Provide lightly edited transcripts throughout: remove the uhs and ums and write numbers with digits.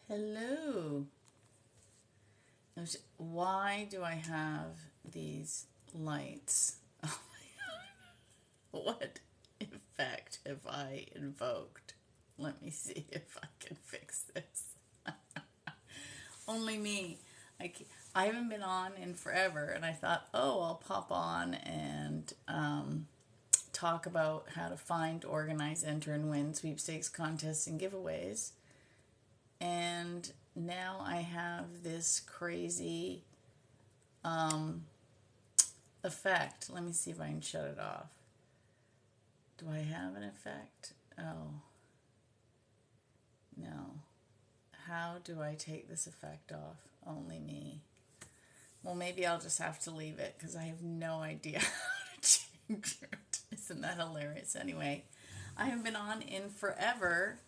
Hello. Why do I have these lights? Oh my God. What effect have I invoked? Let me see if I can fix this. Only me. I haven't been on in forever, and I thought, oh, I'll pop on and talk about how to find, organize, enter, and win sweepstakes contests and giveaways. And now I have this crazy effect. Let me see if I can shut it off. Do I have an effect? Oh, no. How do I take this effect off? Only me. Well, maybe I'll just have to leave it because I have no idea how to change it. Isn't that hilarious? Anyway, I haven't been on in forever.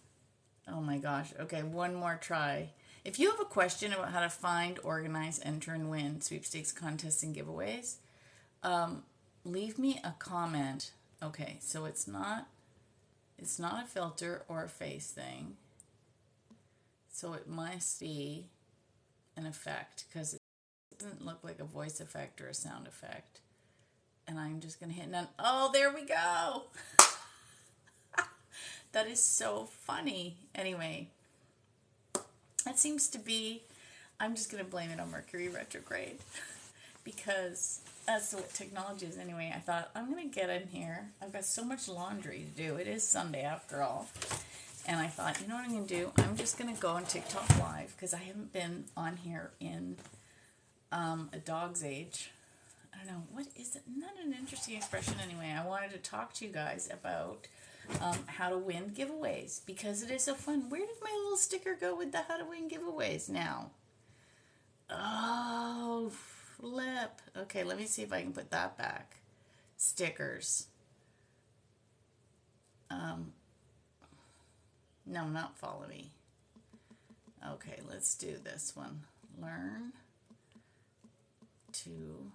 Oh my gosh. Okay, one more try. If you have a question about how to find, organize, enter, and win sweepstakes contests and giveaways, leave me a comment. Okay, so it's not a filter or a face thing. So it must be an effect because it doesn't look like a voice effect or a sound effect. And I'm just going to hit none. Oh, there we go. That is so funny. Anyway, that seems to be, I'm just going to blame it on Mercury retrograde because that's what technology is anyway. I thought, I'm going to get in here. I've got so much laundry to do. It is Sunday after all. And I thought, you know what I'm going to do? I'm just going to go on TikTok Live because I haven't been on here in a dog's age. I don't know. What is it? Not an interesting expression anyway. I wanted to talk to you guys about how to win giveaways because it is so fun. Where did my little sticker go with the how to win giveaways now? Oh, flip. Okay, let me see if I can put that back. Stickers. No, not follow me. Okay, let's do this one. Learn to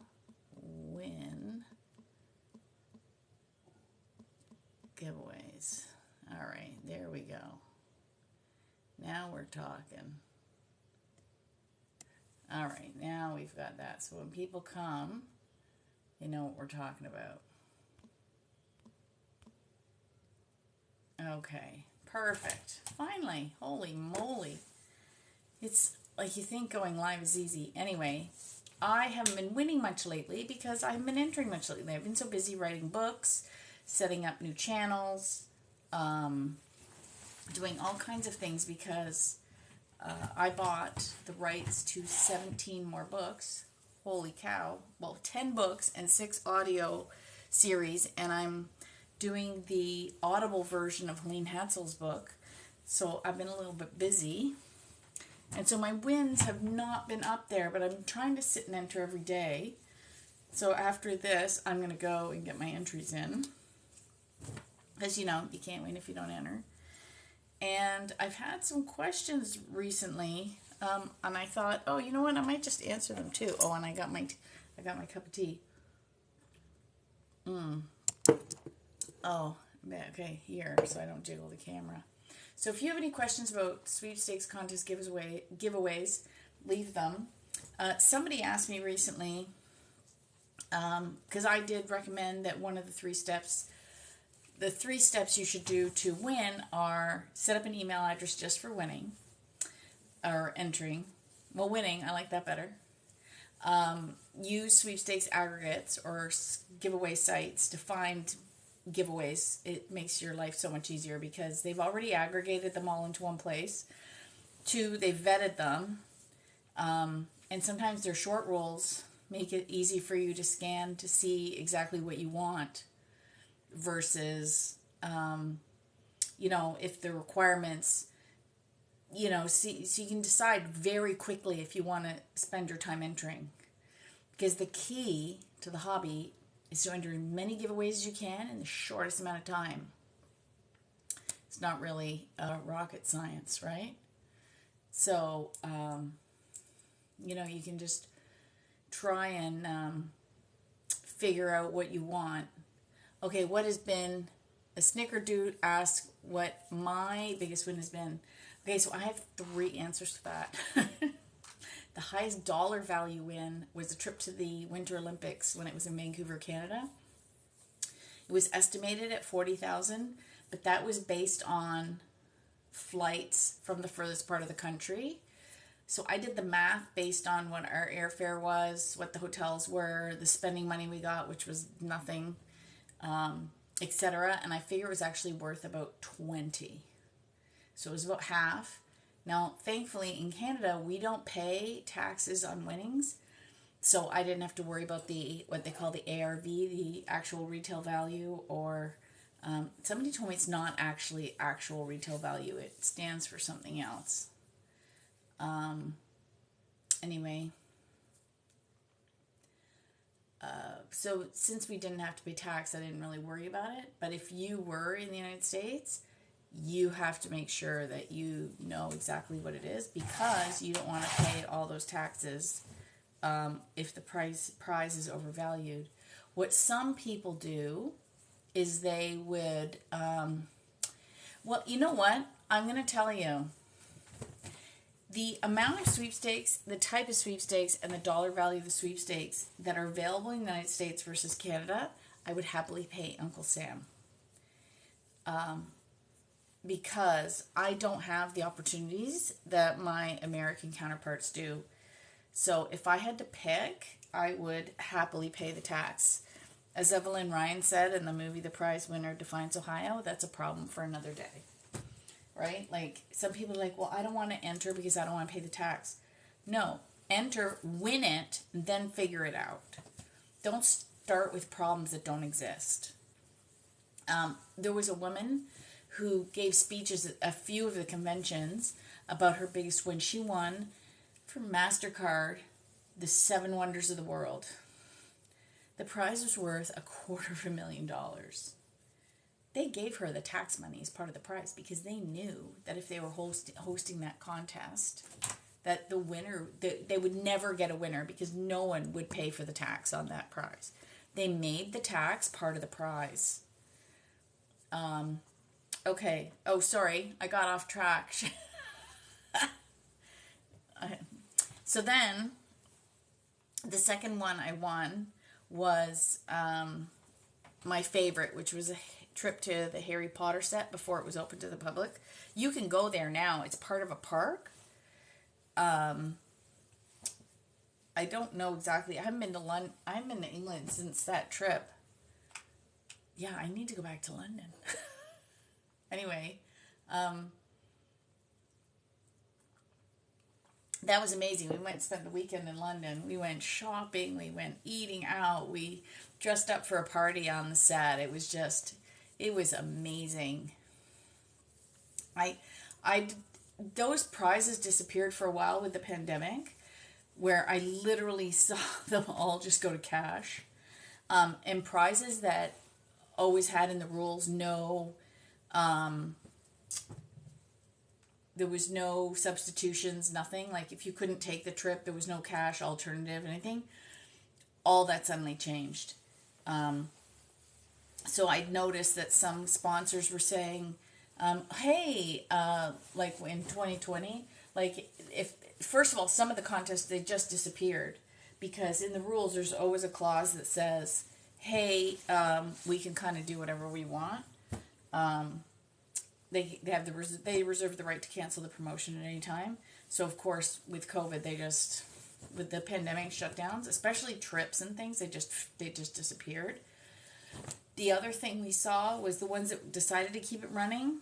win giveaways. All right, there we go. Now we're talking. All right, now we've got that. So when people come, they know what we're talking about. Okay, perfect. Finally, holy moly. It's like you think going live is easy. Anyway, I haven't been winning much lately because I haven't been entering much lately. I've been so busy writing books, setting up new channels, doing all kinds of things because I bought the rights to 17 more books. Holy cow. Well, 10 books and 6 audio series, and I'm doing the Audible version of Helene Hatzel's book. So I've been a little bit busy. And so my wins have not been up there, but I'm trying to sit and enter every day. So after this, I'm going to go and get my entries in. Because, you can't win if you don't enter. And I've had some questions recently, and I thought, oh, you know what? I might just answer them too. Oh, and I got my cup of tea. Oh, okay, here, so I don't jiggle the camera. So if you have any questions about sweepstakes contest giveaways, leave them. Somebody asked me recently, because I did recommend that one of the 3 steps you should do to win are set up an email address just for winning or entering. Well, winning, I like that better. Use sweepstakes aggregates or giveaway sites to find giveaways. It makes your life so much easier because they've already aggregated them all into one place. 2, they've vetted them. And sometimes their short rules make it easy for you to scan to see exactly what you want versus, if the requirements, so you can decide very quickly if you want to spend your time entering. Because the key to the hobby is to enter as many giveaways as you can in the shortest amount of time. It's not really rocket science, right? So, you can just try and figure out what you want. Okay, what has been a snickerdoodle asked what my biggest win has been. Okay, so I have three answers to that. The highest dollar value win was a trip to the Winter Olympics when it was in Vancouver, Canada. It was estimated at 40,000, but that was based on flights from the furthest part of the country. So I did the math based on what our airfare was, what the hotels were, the spending money we got, which was nothing, etc. And I figure it was actually worth about 20. So it was about half. Now, thankfully, in Canada, we don't pay taxes on winnings. So I didn't have to worry about the what they call the ARV, the actual retail value, or somebody told me it's not actually actual retail value. It stands for something else. Anyway, so since we didn't have to pay tax, I didn't really worry about it. But if you were in the United States, you have to make sure that you know exactly what it is, because you don't want to pay all those taxes if the prize is overvalued. What some people do is they would, well, you know what? I'm going to tell you. The amount of sweepstakes, the type of sweepstakes, and the dollar value of the sweepstakes that are available in the United States versus Canada, I would happily pay Uncle Sam. Because I don't have the opportunities that my American counterparts do. So if I had to pick, I would happily pay the tax. As Evelyn Ryan said in the movie The Prize Winner Defines Ohio, that's a problem for another day. Right? Like, some people are like, well, I don't want to enter because I don't want to pay the tax. No, enter, win it, and then figure it out. Don't start with problems that don't exist. There was a woman who gave speeches at a few of the conventions about her biggest win. She won from MasterCard the 7 Wonders of the World. The prize was worth $250,000. They gave her the tax money as part of the prize because they knew that if they were hosting that contest, that the winner, they would never get a winner because no one would pay for the tax on that prize. They made the tax part of the prize. Okay. Oh, sorry. I got off track. So then, the second one I won was my favorite, which was a trip to the Harry Potter set before it was open to the public. You can go there now. It's part of a park. I don't know exactly. I haven't been to London. I haven't been to England since that trip. Yeah, I need to go back to London. Anyway, that was amazing. We went and spent the weekend in London. We went shopping. We went eating out. We dressed up for a party on the set. It was amazing. I those prizes disappeared for a while with the pandemic, where I literally saw them all just go to cash. And prizes that always had in the rules there was no substitutions, nothing. Like, if you couldn't take the trip, there was no cash alternative, anything. All that suddenly changed. So I noticed that some sponsors were saying, hey, like in 2020, like, if, first of all, some of the contests, they just disappeared because in the rules, there's always a clause that says, hey, we can kind of do whatever we want. They reserve the right to cancel the promotion at any time. So of course, with COVID, with the pandemic shutdowns, especially trips and things, they just disappeared. The other thing we saw was the ones that decided to keep it running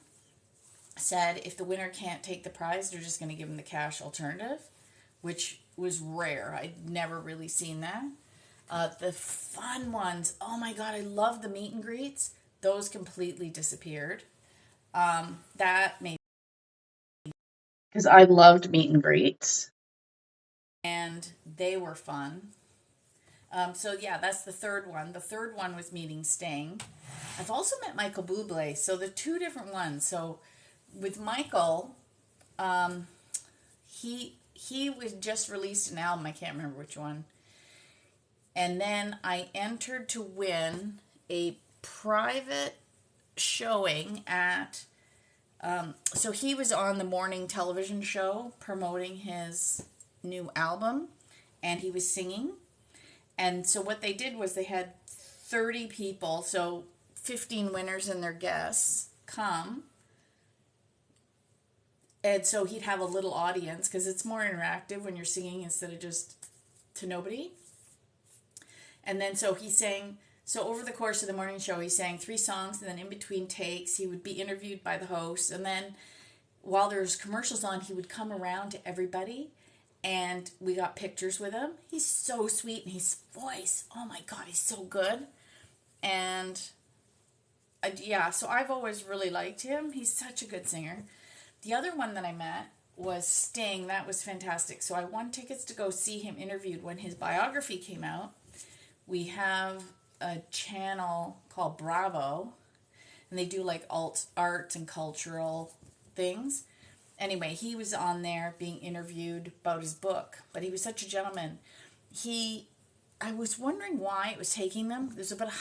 said if the winner can't take the prize, they're just going to give them the cash alternative, which was rare. I'd never really seen that. The fun ones, oh my God, I love the meet and greets. Those completely disappeared. That made, because I loved meet and greets and they were fun. So yeah, that's the third one. The third one was meeting Sting. I've also met Michael Bublé. So the two different ones. So with Michael, he was just released an album. I can't remember which one. And then I entered to win a private showing at So he was on the morning television show promoting his new album, and he was singing. And so what they did was they had 30 people, so 15 winners and their guests come. And so he'd have a little audience because it's more interactive when you're singing instead of just to nobody. And then so he sang, so over the course of the morning show, he sang 3 songs, and then in between takes, he would be interviewed by the host. And then while there's commercials on, he would come around to everybody, and we got pictures with him. He's so sweet, and his voice, oh my God, he's so good. And yeah, so I've always really liked him. He's such a good singer. The other one that I met was Sting. That was fantastic. So I won tickets to go see him interviewed when his biography came out. We have a channel called Bravo, and they do like arts and cultural things. Anyway, he was on there being interviewed about his book, but he was such a gentleman. I was wondering why it was taking them. There's about,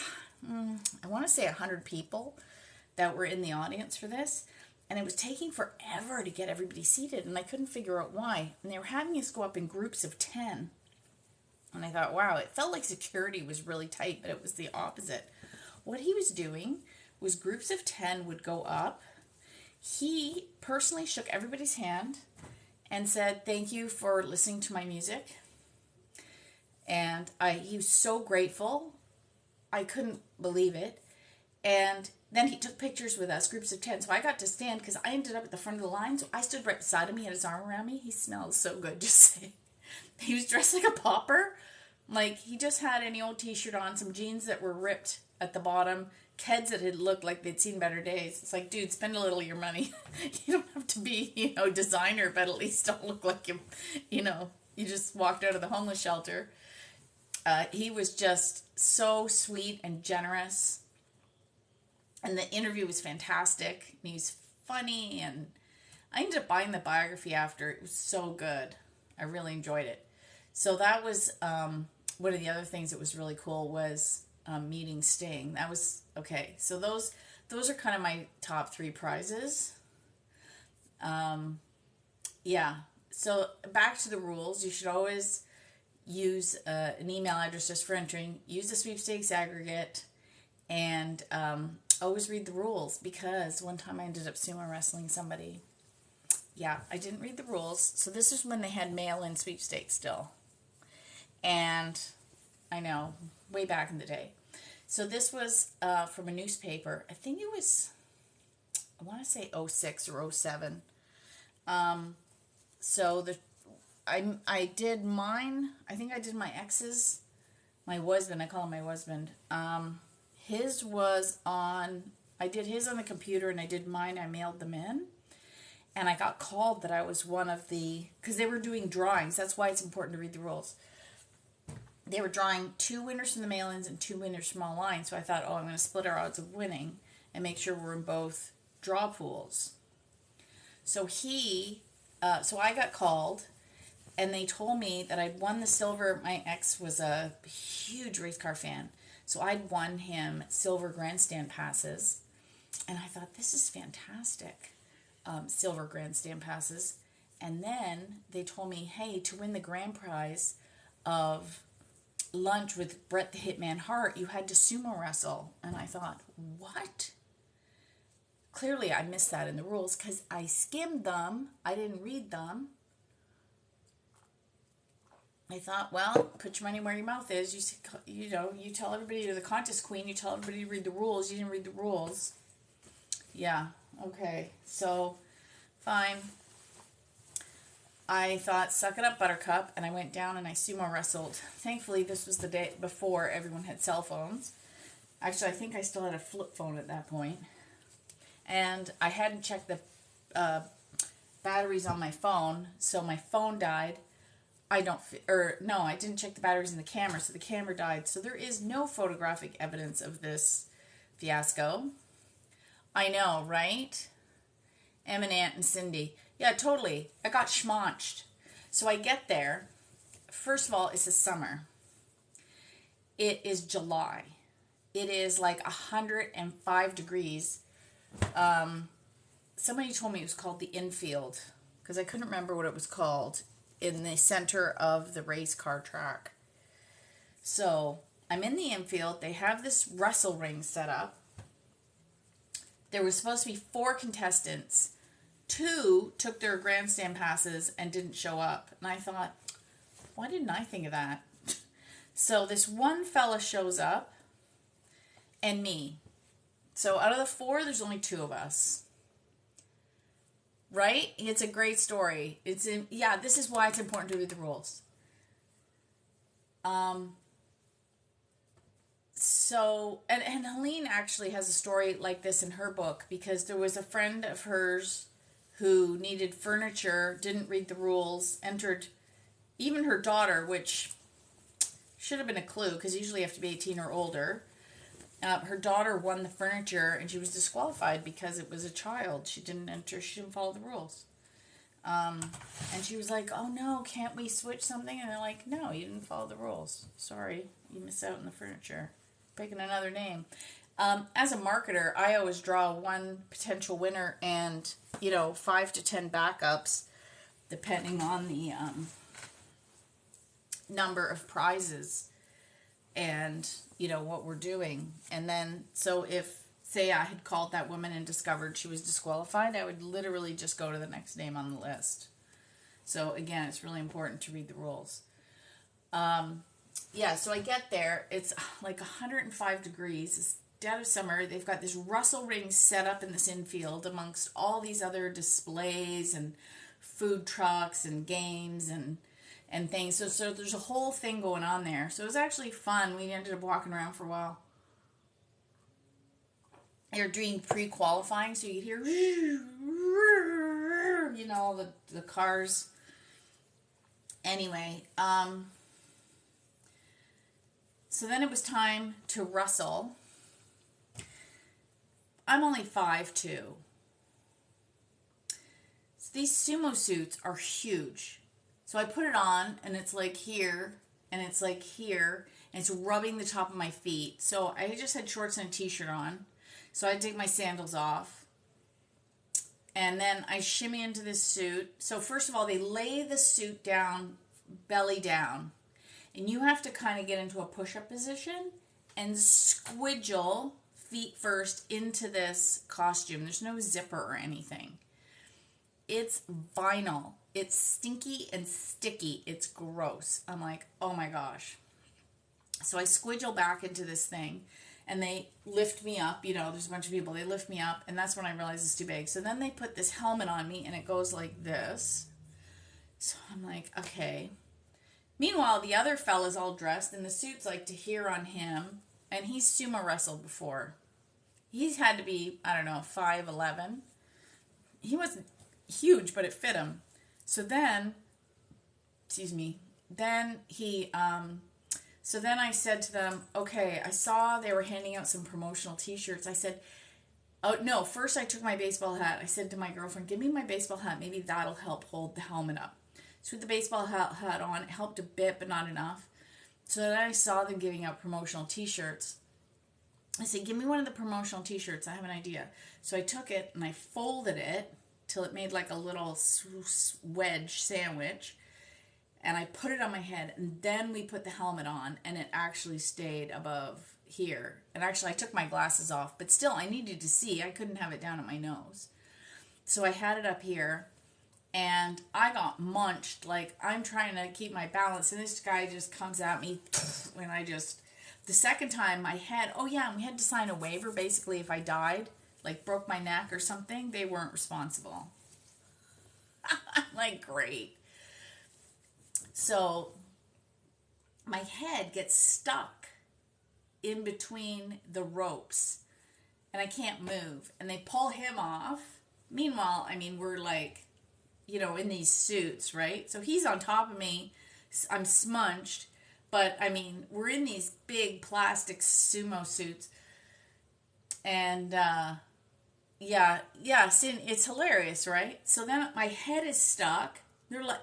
I want to say 100 people that were in the audience for this. And it was taking forever to get everybody seated, and I couldn't figure out why. And they were having us go up in groups of 10. And I thought, wow, it felt like security was really tight, but it was the opposite. What he was doing was groups of 10 would go up. He personally shook everybody's hand and said, thank you for listening to my music. And he was so grateful. I couldn't believe it. And then he took pictures with us, groups of 10. So I got to stand because I ended up at the front of the line. So I stood right beside him. He had his arm around me. He smells so good, just saying. He was dressed like a pauper. Like, he just had any old t-shirt on, some jeans that were ripped at the bottom, kids that had looked like they'd seen better days. It's like, dude, spend a little of your money. You don't have to be, designer, but at least don't look like you just walked out of the homeless shelter. He was just so sweet and generous. And the interview was fantastic. And he was funny. And I ended up buying the biography after. It was so good. I really enjoyed it. So that was one of the other things that was really cool was meeting Sting. That was, okay. So those are kind of my top 3 prizes. Yeah. So back to the rules. You should always use an email address just for entering. Use the sweepstakes aggregate. And always read the rules, because one time I ended up sumo wrestling somebody. Yeah, I didn't read the rules. So this is when they had mail-in sweepstakes still. And I know, way back in the day. So this was from a newspaper. I think it was, I want to say 06 or 07. So I did mine. I think I did my ex's, my husband. I call him my husband. His was on, I did his on the computer, and I did mine. I mailed them in. And I got called that I was one of the, because they were doing drawings. That's why it's important to read the rules. They were drawing 2 winners from the mail-ins and 2 winners from online. So I thought, I'm going to split our odds of winning and make sure we're in both draw pools. So so I got called, and they told me that I'd won the silver. My ex was a huge race car fan. So I'd won him silver grandstand passes. And I thought, this is fantastic. Silver grandstand passes. And then they told me, hey, to win the grand prize of lunch with Bret the Hitman Hart, you had to sumo wrestle. And I thought, what? Clearly I missed that in the rules because I skimmed them. I didn't read them. I thought, well, put your money where your mouth is. You tell everybody you're the contest queen. You tell everybody to read the rules. You didn't read the rules. Yeah, okay. So, fine. I thought, suck it up, Buttercup. And I went down and I sumo wrestled. Thankfully, this was the day before everyone had cell phones. Actually, I think I still had a flip phone at that point. And I hadn't checked the batteries on my phone. So my phone died. I didn't check the batteries in the camera, so the camera died. So there is no photographic evidence of this fiasco. I know, right? Eminent and Cindy. Yeah, totally. I got schmaunched. So I get there. First of all, it's the summer. It is somebody told me it was called the infield, because I couldn't remember what it was called, in the center of the race car track. So I'm in the infield. They have this wrestle ring set up. There was supposed to be 4 contestants. 2 took their grandstand passes and didn't show up. And I thought, why didn't I think of that? So this one fella shows up, and me. So out of the 4, there's only 2 of us. Right? It's a great story. This is why it's important to read the rules. So, and Helene actually has a story like this in her book, because there was a friend of hers who needed furniture, didn't read the rules, entered, even her daughter, which should have been a clue, because usually you have to be 18 or older. Her daughter won the furniture, and she was disqualified because it was a child. She didn't follow the rules. And she was like, oh no, can't we switch something? And they're like, no, you didn't follow the rules. Sorry, you missed out on the furniture. Picking another name. As a marketer, I always draw one potential winner and, 5 to 10 backups, depending on the number of prizes and, what we're doing. And then, so if, say I had called that woman and discovered she was disqualified, I would literally just go to the next name on the list. So again, it's really important to read the rules. So I get there. It's like 105 degrees. It's dead of summer. They've got this wrestle ring set up in this infield amongst all these other displays and food trucks and games and things. So there's a whole thing going on there. So it was actually fun. We ended up walking around for a while. They're doing pre-qualifying, so you hear, the cars. Anyway, so then it was time to wrestle. I'm only 5'2". So these sumo suits are huge. So I put it on, and it's like here, and it's like here, and it's rubbing the top of my feet. So I just had shorts and a t-shirt on. So I take my sandals off. And then I shimmy into this suit. So first of all, they lay the suit down, belly down. And you have to kind of get into a push-up position and squidgle feet first into this costume. There's no zipper or anything. It's vinyl. It's stinky and sticky. It's gross. I'm like, oh my gosh. So I squidgle back into this thing. And they lift me up, there's a bunch of people, they lift me up, and that's when I realize it's too big. So then they put this helmet on me, and it goes like this. So I'm like, okay. Meanwhile, the other fella's all dressed, and the suit's like to here on him, and he's sumo wrestled before. He's had to be, 5'11". He wasn't huge, but it fit him. So then, So then I said to them, okay, I saw they were handing out some promotional t-shirts. I said, oh, no, first I took my baseball hat. I said to my girlfriend, give me my baseball hat. Maybe that'll help hold the helmet up. So with the baseball hat on, it helped a bit, but not enough. So then I saw them giving out promotional t-shirts. I said, give me one of the promotional t-shirts. I have an idea. So I took it and I folded it till it made like a little wedge sandwich. And I put it on my head, and then we put the helmet on, and it actually stayed above here. And actually, I took my glasses off, but still, I needed to see. I couldn't have it down at my nose. So I had it up here, and I got munched. Like, I'm trying to keep my balance, and this guy just comes at me, and the second time, my head, and we had to sign a waiver, basically, if I died, like broke my neck or something, they weren't responsible. I'm like, great. So my head gets stuck in between the ropes and I can't move. And they pull him off. Meanwhile, we're like, in these suits, right? So he's on top of me. I'm smudged. But, we're in these big plastic sumo suits. And, it's hilarious, right? So then my head is stuck.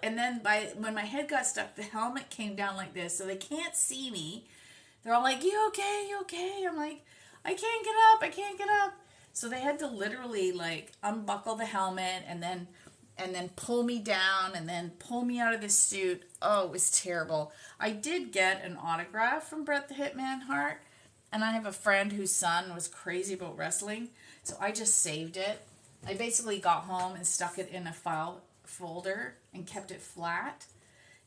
And then when my head got stuck, the helmet came down like this, so they can't see me. They're all like, you okay? I'm like, I can't get up. So they had to literally like unbuckle the helmet and then pull me down and then pull me out of this suit. Oh, it was terrible. I did get an autograph from Bret the Hitman Hart, and I have a friend whose son was crazy about wrestling, so I just saved it. I basically got home and stuck it in a file folder and kept it flat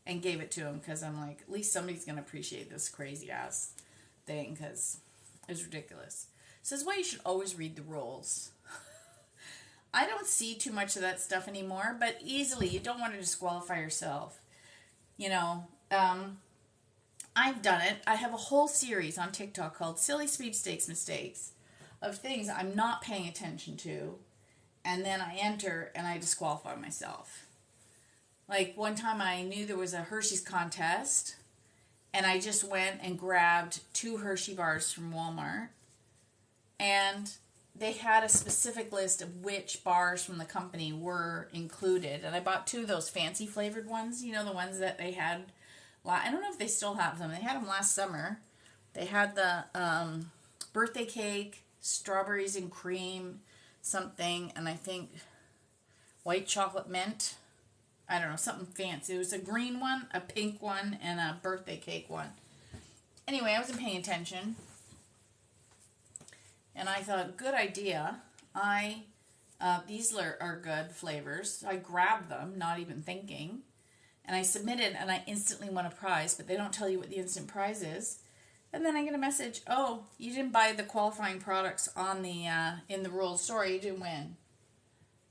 and gave it to him because I'm like, at least somebody's going to appreciate this crazy ass thing because it's ridiculous. So that's why you should always read the rules. I don't see too much of that stuff anymore, but easily, you don't want to disqualify yourself. You know, I've done it. I have a whole series on TikTok called Silly Sweepstakes Mistakes of things I'm not paying attention to, and then I enter and I disqualify myself. Like one time I knew there was a Hershey's contest, and I just went and grabbed 2 Hershey bars from Walmart, and they had a specific list of which bars from the company were included. And I bought 2 of those fancy flavored ones. You know, the ones that they had. I don't know if they still have them. They had them last summer. They had the birthday cake, strawberries and cream, something. And I think white chocolate mint. I don't know, something fancy. It was a green one, a pink one, and a birthday cake one. Anyway, I wasn't paying attention. And I thought, good idea. These are good flavors. So I grabbed them, not even thinking. And I submitted, and I instantly won a prize. But they don't tell you what the instant prize is. And then I get a message, oh, you didn't buy the qualifying products on the in the rules. Sorry, you didn't win.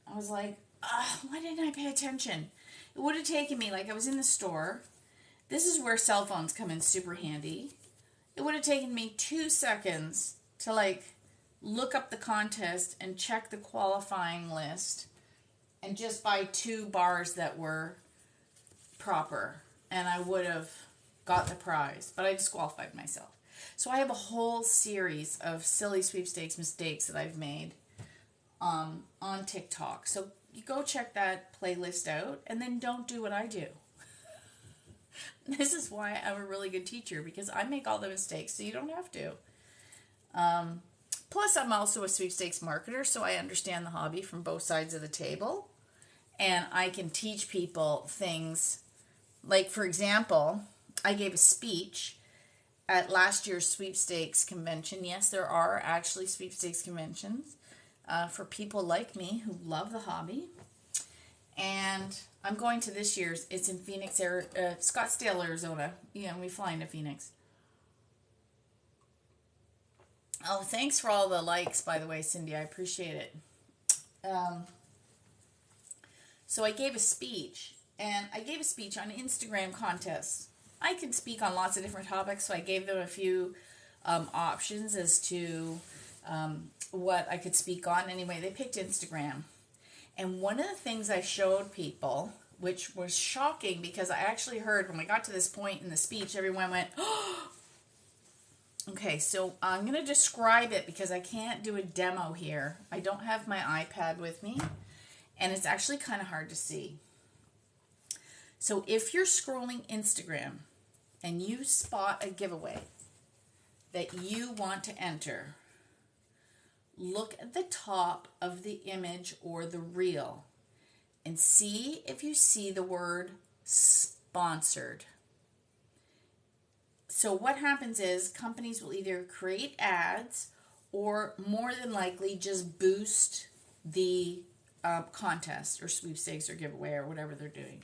I was like, why didn't I pay attention? It would have taken me, like I was in the store. This is where cell phones come in super handy. It would have taken me 2 seconds to like look up the contest and check the qualifying list and just buy 2 bars that were proper, and I would have got the prize, but I disqualified myself. So I have a whole series of silly sweepstakes mistakes that I've made on TikTok. So you go check that playlist out, and then don't do what I do. This is why I'm a really good teacher, because I make all the mistakes, so you don't have to. Plus, I'm also a sweepstakes marketer, so I understand the hobby from both sides of the table. And I can teach people things. Like, for example, I gave a speech at last year's sweepstakes convention. Yes, there are actually sweepstakes conventions for people like me who love the hobby. And I'm going to this year's. It's in Phoenix, Scottsdale, Arizona. Yeah, we fly into Phoenix. Oh, thanks for all the likes, by the way, Cindy. I appreciate it. So I gave a speech, and I gave a speech on Instagram contests. I can speak on lots of different topics, so I gave them a few options as to what I could speak on. Anyway, they picked Instagram. And one of the things I showed people, which was shocking because I actually heard when we got to this point in the speech, everyone went, oh! Okay, so I'm going to describe it because I can't do a demo here. I don't have my iPad with me, and it's actually kind of hard to see. So if you're scrolling Instagram and you spot a giveaway that you want to enter, look at the top of the image or the reel and see if you see the word sponsored. So what happens is companies will either create ads or more than likely just boost the contest or sweepstakes or giveaway or whatever they're doing.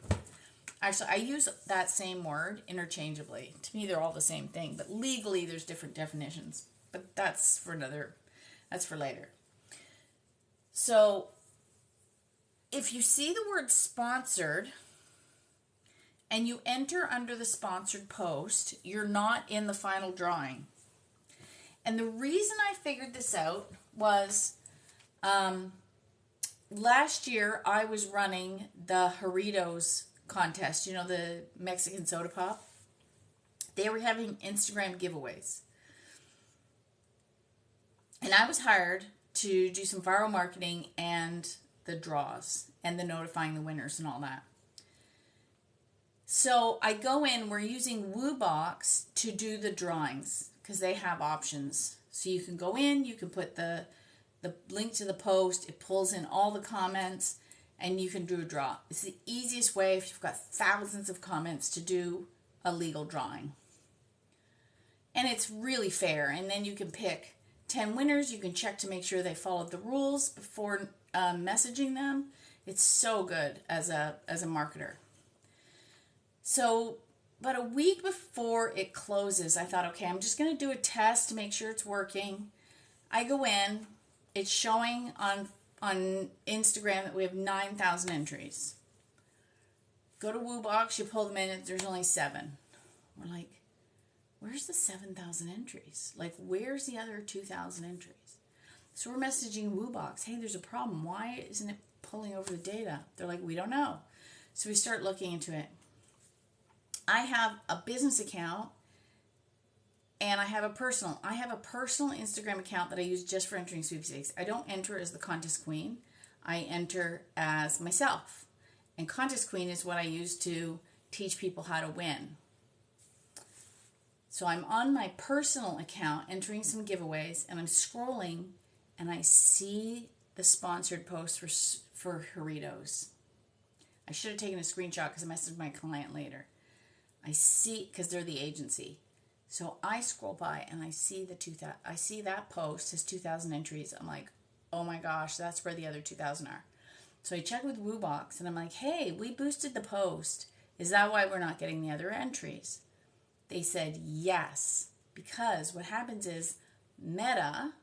Actually, I use that same word interchangeably. To me, they're all the same thing, but legally there's different definitions. But that's for later. So if you see the word sponsored and you enter under the sponsored post, you're not in the final drawing. And the reason I figured this out was last year I was running the Doritos contest, you know, the Mexican soda pop. They were having Instagram giveaways. And I was hired to do some viral marketing and the draws and the notifying the winners and all that. So I go in, we're using WooBox to do the drawings because they have options. So you can go in, you can put the the link to the post, it pulls in all the comments, and you can do a draw. It's the easiest way if you've got thousands of comments to do a legal drawing. And it's really fair. And then you can pick 10 winners. You can check to make sure they followed the rules before messaging them. It's so good as a marketer. So, about a week before it closes, I thought, okay, I'm just going to do a test to make sure it's working. I go in. It's showing on Instagram that we have 9,000 entries. Go to WooBox, you pull them in, there's only 7. We're like, where's the 7,000 entries? Like, where's the other 2,000 entries? So we're messaging WooBox, hey, there's a problem. Why isn't it pulling over the data? They're like, we don't know. So we start looking into it. I have a business account and I have a personal. I have a personal Instagram account that I use just for entering sweepstakes. I don't enter as the contest queen. I enter as myself. And contest queen is what I use to teach people how to win. So I'm on my personal account entering some giveaways, and I'm scrolling, and I see the sponsored post for Doritos. I should have taken a screenshot because I messaged my client later. I see, because they're the agency. So I scroll by and I see I see that post has 2,000 entries. I'm like, oh my gosh, that's where the other 2,000 are. So I check with WooBox and I'm like, hey, we boosted the post. Is that why we're not getting the other entries? They said yes, because what happens is Meta,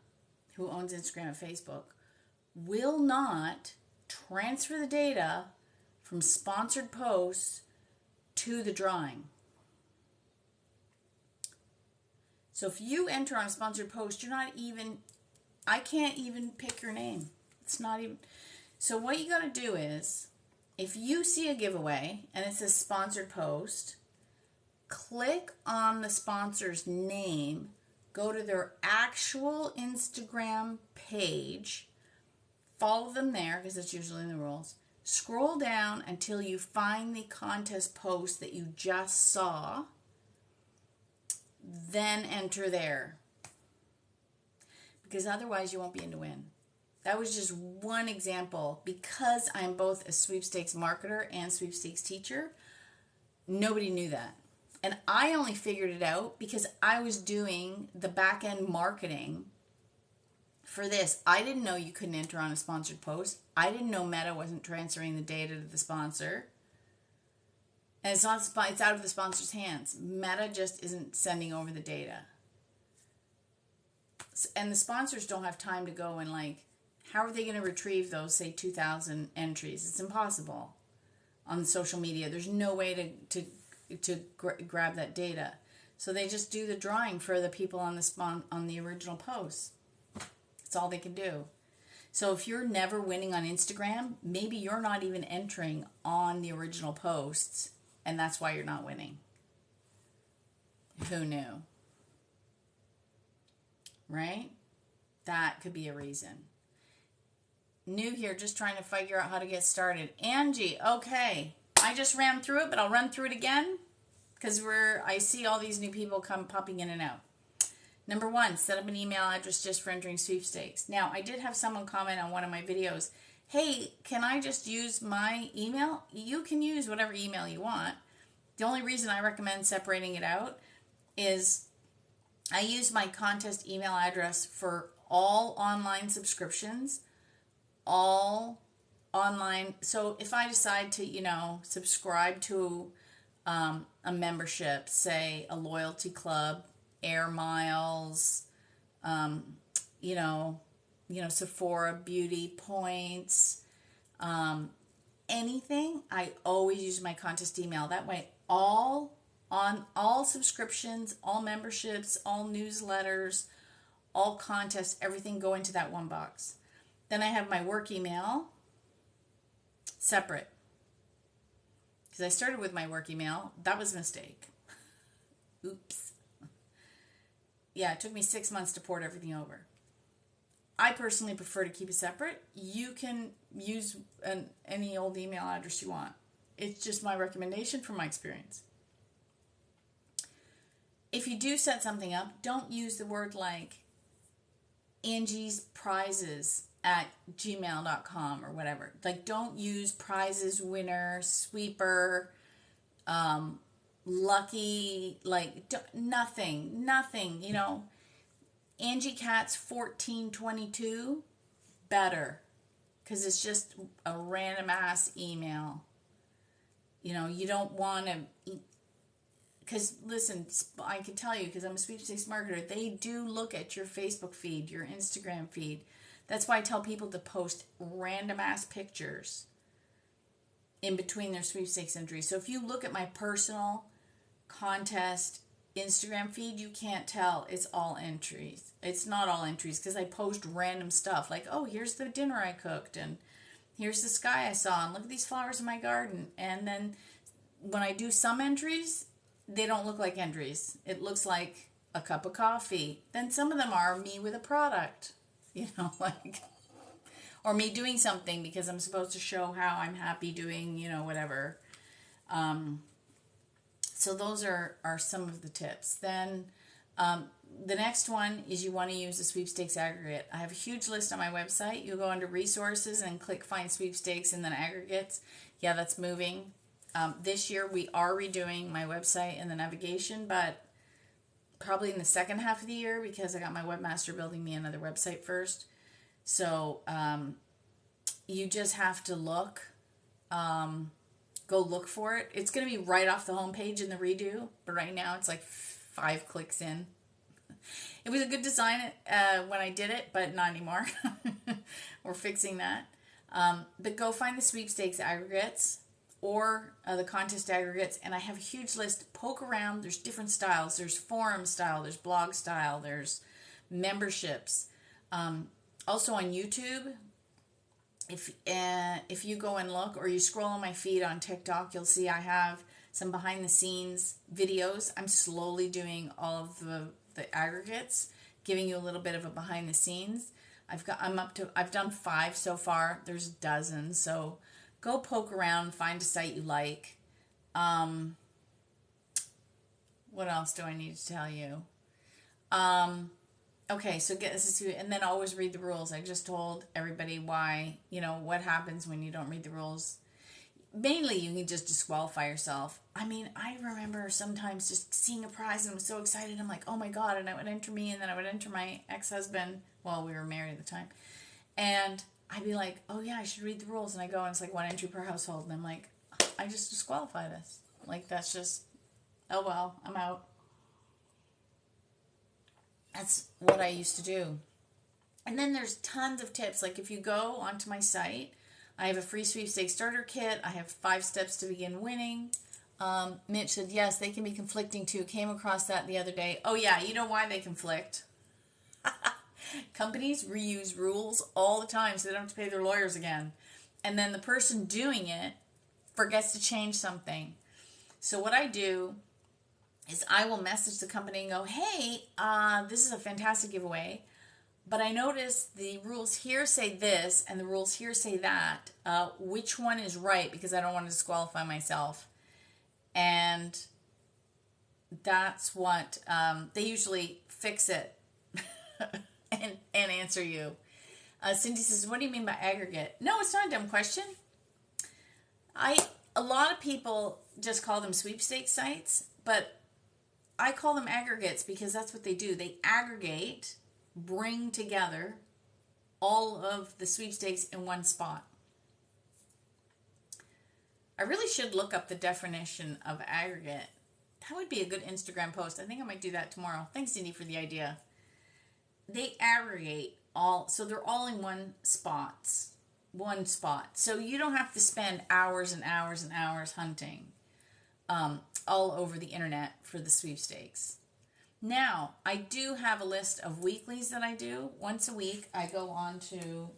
who owns Instagram and Facebook, will not transfer the data from sponsored posts to the drawing. So if you enter on a sponsored post, I can't even pick your name. It's not even. So what you got to do is, if you see a giveaway and it says sponsored post, click on the sponsor's name, go to their actual Instagram page, follow them there because it's usually in the rules, scroll down until you find the contest post that you just saw, then enter there. Because otherwise you won't be in to win. That was just one example. Because I'm both a sweepstakes marketer and sweepstakes teacher, nobody knew that. And I only figured it out because I was doing the back-end marketing for this. I didn't know you couldn't enter on a sponsored post. I didn't know Meta wasn't transferring the data to the sponsor. And it's out of the sponsor's hands. Meta just isn't sending over the data. And the sponsors don't have time to go and how are they going to retrieve those, say, 2,000 entries? It's impossible on social media. There's no way to grab that data. So they just do the drawing for the people on the original post. That's all they can do. So if you're never winning on Instagram, maybe you're not even entering on the original posts, and that's why you're not winning. Who knew? Right? That could be a reason. New here, just trying to figure out how to get started. Angie, okay. I just ran through it, but I'll run through it again because I see all these new people popping in and out. Number 1, set up an email address just for entering sweepstakes. Now, I did have someone comment on one of my videos, hey, can I just use my email? You can use whatever email you want. The only reason I recommend separating it out is I use my contest email address for all online subscriptions, all online. So if I decide to, subscribe to a membership, say a loyalty club, Air Miles, Sephora beauty points, anything, I always use my contest email. That way, all subscriptions, all memberships, all newsletters, all contests, everything go into that one box. Then I have my work email separate. Because I started with my work email. That was a mistake. Oops. Yeah, it took me 6 months to port everything over. I personally prefer to keep it separate. You can use any old email address you want. It's just my recommendation from my experience. If you do set something up, don't use the word Angie's Prizes at gmail.com or whatever. Like, don't use prizes, winner, sweeper, lucky, like, nothing, you know. Angie Cat's 1422, better, because it's just a random ass email. You know, you don't want to, because listen, I can tell you, because I'm a sweepstakes marketer, they do look at your Facebook feed, your Instagram feed. That's why I tell people to post random ass pictures in between their sweepstakes entries. So if you look at my personal contest Instagram feed, you can't tell it's all entries. It's not all entries, because I post random stuff like, oh, here's the dinner I cooked, and here's the sky I saw, and look at these flowers in my garden. And then when I do some entries, they don't look like entries. It looks like a cup of coffee. Then some of them are me with a product, you know, like, or me doing something because I'm supposed to show how I'm happy doing, you know, whatever. So those are some of the tips. Then the next one is you want to use a sweepstakes aggregate. I have a huge list on my website. You'll go under resources and click find sweepstakes and then aggregates. Yeah, that's moving. This year we are redoing my website and the navigation, but probably in the second half of the year, because I got my webmaster building me another website first. So you just have to look. Go look for it. It's going to be right off the homepage in the redo, but right now it's like 5 clicks in. It was a good design when I did it, but not anymore. We're fixing that. But go find the sweepstakes aggregates or the contest aggregates, and I have a huge list. Poke around. There's different styles. There's forum style. There's blog style. There's memberships. Also on YouTube, if you go and look, or you scroll on my feed on TikTok, you'll see I have some behind the scenes videos. I'm slowly doing all of the aggregates, giving you a little bit of a behind the scenes. I've done 5 so far. There's dozens. So go poke around, find a site you like. What else do I need to tell you? Okay, so get this, and then always read the rules. I just told everybody why, you know, what happens when you don't read the rules. Mainly, you can just disqualify yourself. I mean, I remember sometimes just seeing a prize and I was so excited. I'm like, oh my God, and I would enter me, and then I would enter my ex-husband. Well, we were married at the time. And I'd be like, oh yeah, I should read the rules. And I go, and it's like 1 entry per household. And I'm like, I just disqualified us. Like, that's just, oh well, I'm out. That's what I used to do. And then there's tons of tips. Like if you go onto my site, I have a free sweepstakes starter kit. I have 5 steps to begin winning. Mitch said, yes, they can be conflicting too. Came across that the other day. Oh yeah, you know why they conflict? Companies reuse rules all the time so they don't have to pay their lawyers again. And then the person doing it forgets to change something. So what I do is I will message the company and go, hey, this is a fantastic giveaway, but I noticed the rules here say this and the rules here say that. Which one is right? Because I don't want to disqualify myself. And that's what they usually fix it and answer you. Cindy says, what do you mean by aggregate? No, it's not a dumb question. A lot of people just call them sweepstakes sites, but I call them aggregates because that's what they do. They aggregate, bring together all of the sweepstakes in one spot. I really should look up the definition of aggregate. That would be a good Instagram post. I think I might do that tomorrow. Thanks, Cindy, for the idea. They aggregate all, so they're all in one spot. So you don't have to spend hours and hours and hours hunting all over the internet for the sweepstakes. Now, I do have a list of weeklies that I do. Once a week, I go on to,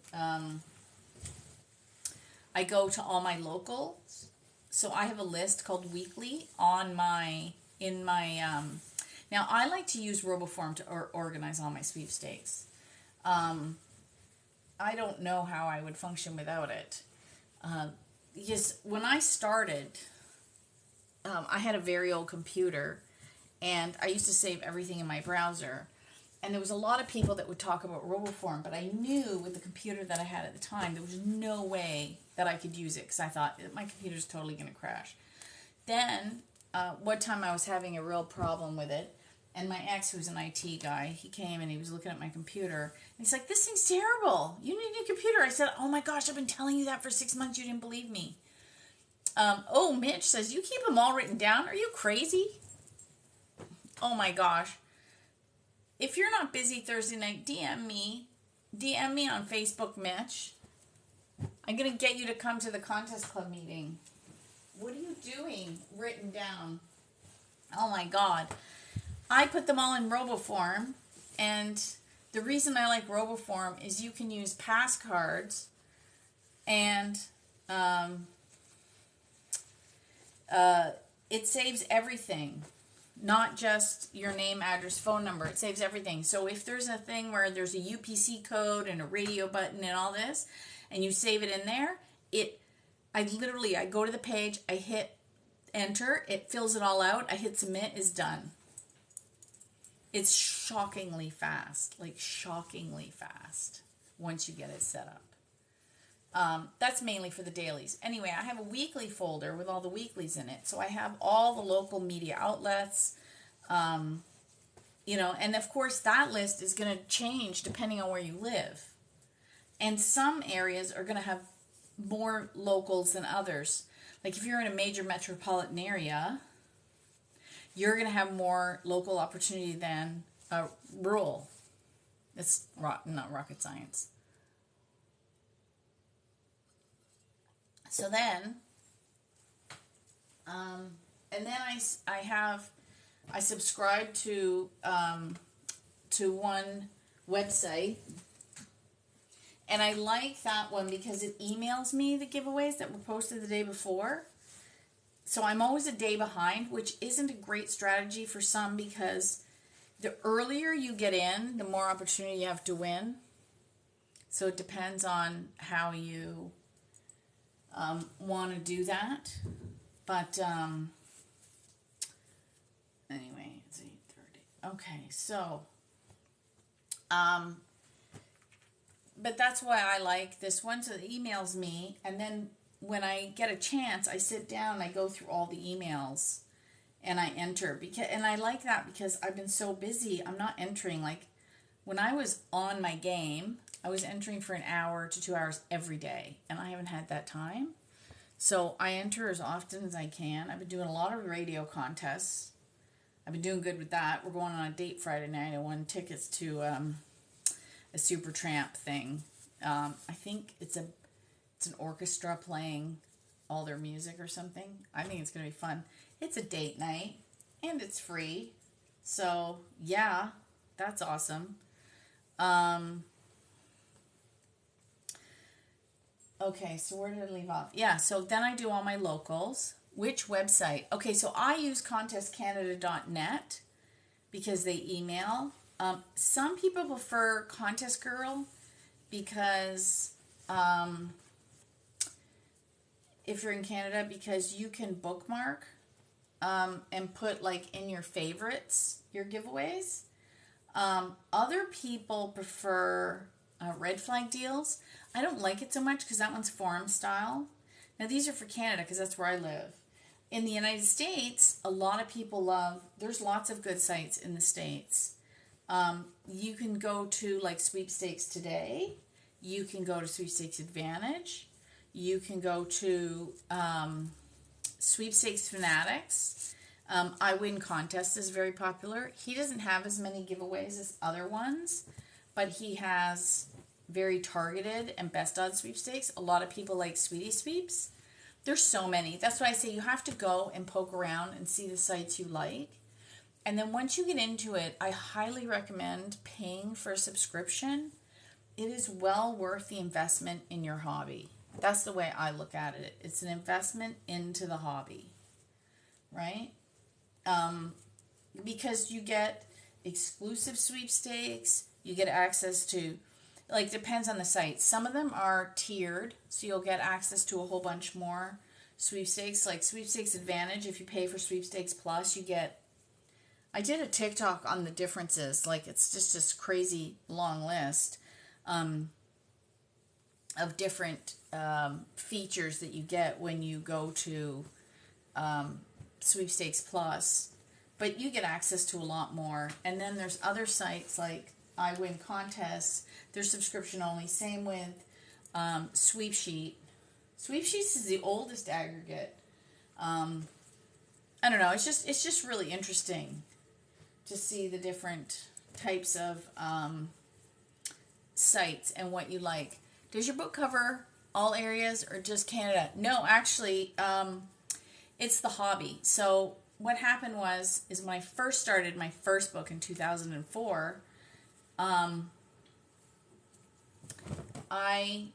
I go to all my locals. So I have a list called weekly on now I like to use RoboForm to organize all my sweepstakes. I don't know how I would function without it. Because when I started, I had a very old computer, and I used to save everything in my browser. And there was a lot of people that would talk about RoboForm, but I knew with the computer that I had at the time, there was no way that I could use it because I thought my computer's totally going to crash. Then, one time I was having a real problem with it, and my ex, who's an IT guy, he came and he was looking at my computer, and he's like, "This thing's terrible. You need a new computer." I said, "Oh my gosh, I've been telling you that for 6 months. You didn't believe me." Oh, Mitch says, "You keep them all written down? Are you crazy?" Oh my gosh. If you're not busy Thursday night, DM me. DM me on Facebook, Mitch. I'm going to get you to come to the contest club meeting. What are you doing? Written down. Oh my God. I put them all in RoboForm, and the reason I like RoboForm is you can use pass cards, and it saves everything. Not just your name, address, phone number. It saves everything. So if there's a thing where there's a UPC code and a radio button and all this, and you save it in there, I go to the page, I hit enter, it fills it all out, I hit submit, it's done. It's shockingly fast, like shockingly fast once you get it set up. That's mainly for the dailies. Anyway, I have a weekly folder with all the weeklies in it. So I have all the local media outlets, and of course that list is going to change depending on where you live. And some areas are going to have more locals than others. Like if you're in a major metropolitan area, you're going to have more local opportunity than rural. It's not rocket science. So then, and then I subscribe to one website, and I like that one because it emails me the giveaways that were posted the day before. So I'm always a day behind, which isn't a great strategy for some because the earlier you get in, the more opportunity you have to win. So it depends on how you want to do that, but anyway, it's 8:30. Okay, so but that's why I like this one. So it emails me, and then when I get a chance, I sit down and I go through all the emails and I enter and I like that because I've been so busy. I'm not entering like when I was on my game. I was entering for an hour to 2 hours every day, and I haven't had that time. So I enter as often as I can. I've been doing a lot of radio contests. I've been doing good with that. We're going on a date Friday night. I won tickets to a Super Tramp thing. I think it's an orchestra playing all their music or something. I think it's going to be fun. It's a date night, and it's free. So, yeah, that's awesome. Okay, so where did I leave off? Yeah, so then I do all my locals. Which website? Okay, so I use contestcanada.net because they email. Some people prefer Contest Girl because if you're in Canada, because you can bookmark and put like in your favorites your giveaways. Other people prefer Red Flag Deals. I don't like it so much because that one's forum style. Now these are for Canada because that's where I live. In the United States, a lot of people there's lots of good sites in the States. You can go to like Sweepstakes Today. You can go to Sweepstakes Advantage. You can go to Sweepstakes Fanatics. I Win Contest is very popular. He doesn't have as many giveaways as other ones, but he has very targeted and best odds sweepstakes. A lot of people like Sweetie Sweeps. There's so many. That's why I say you have to go and poke around and see the sites you like. And then once you get into it, I highly recommend paying for a subscription. It is well worth the investment in your hobby. That's the way I look at it. It's an investment into the hobby, right? Because you get exclusive sweepstakes, you get access to, like, depends on the site. Some of them are tiered, so you'll get access to a whole bunch more sweepstakes. Like Sweepstakes Advantage, if you pay for Sweepstakes Plus, you get I did a TikTok on the differences. Like, it's just this crazy long list of different features that you get when you go to Sweepstakes Plus. But you get access to a lot more. And then there's other sites like I Win Contests. They're subscription only. Same with Sweepsheet. Sweepsheets is the oldest aggregate. I don't know. It's just really interesting to see the different types of sites and what you like. Does your book cover all areas or just Canada? No, actually, it's the hobby. So what happened is when I first started my first book in 2004, I